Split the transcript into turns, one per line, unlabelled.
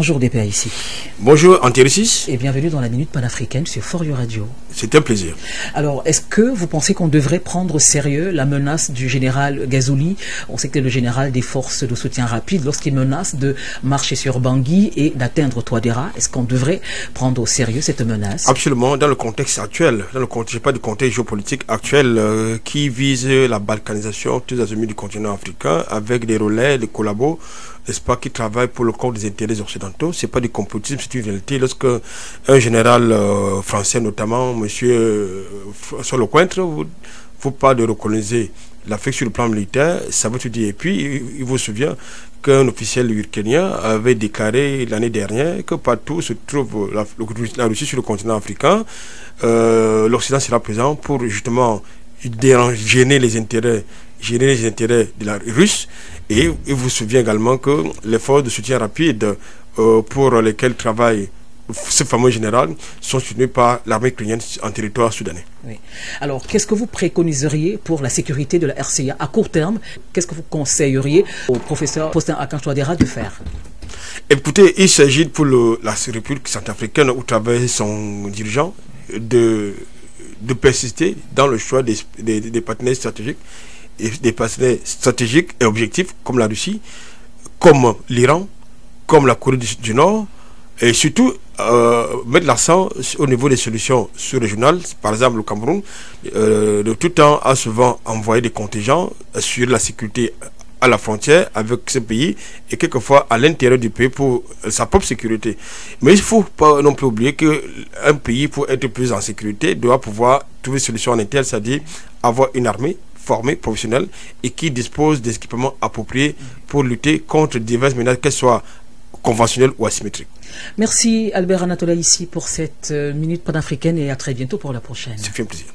Bonjour DPA ici.
Bonjour Antéricis.
Et bienvenue dans la Minute Panafricaine sur For You Radio.
C'est un plaisir.
Alors, est-ce que vous pensez qu'on devrait prendre au sérieux la menace du général Gazouli? On sait que c'est le général des forces de soutien rapide lorsqu'il menace de marcher sur Bangui et d'atteindre Touadéra. Est-ce qu'on devrait prendre au sérieux cette menace?
Absolument, dans le contexte actuel, je parle du contexte géopolitique actuel qui vise la balkanisation tous azimuts du continent africain avec des relais, des collabos, n'est-ce pas, qui travaillent pour le compte des intérêts occidentaux. C'est pas du complotisme, c'est une réalité. Lorsque un général français, notamment monsieur Solo Cointre, vous parle de recoloniser l'Afrique sur le plan militaire, ça veut tout dire. Et puis, il vous souvient qu'un officiel kenyan avait déclaré l'année dernière que partout se trouve la Russie sur le continent africain, l'Occident sera présent pour justement gêner les intérêts de la Russe. Et il vous souvient également que les forces de soutien rapide pour lesquelles travaille ce fameux général sont soutenus par l'armée ukrainienne en territoire soudanais.
Oui. Alors, qu'est-ce que vous préconiseriez pour la sécurité de la RCA à court terme? Qu'est-ce que vous conseilleriez au professeur Faustin-Archange Touadéra de faire?
Écoutez, il s'agit pour la République centrafricaine où travaille son dirigeant de persister dans le choix des partenaires stratégiques et objectifs comme la Russie, comme l'Iran, comme la Corée du Nord, et surtout mettre l'accent au niveau des solutions sous-régionales. Par exemple, le Cameroun, de tout temps, a souvent envoyé des contingents sur la sécurité à la frontière avec ce pays et quelquefois à l'intérieur du pays pour sa propre sécurité. Mais il ne faut pas non plus oublier qu'un pays, pour être plus en sécurité, doit pouvoir trouver une solution en interne, c'est-à-dire avoir une armée formée, professionnelle et qui dispose des équipements appropriés pour lutter contre diverses menaces, qu'elles soient conventionnelles ou asymétriques.
Merci Albert Anatola ici pour cette minute panafricaine et à très bientôt pour la prochaine.
Ça fait un plaisir.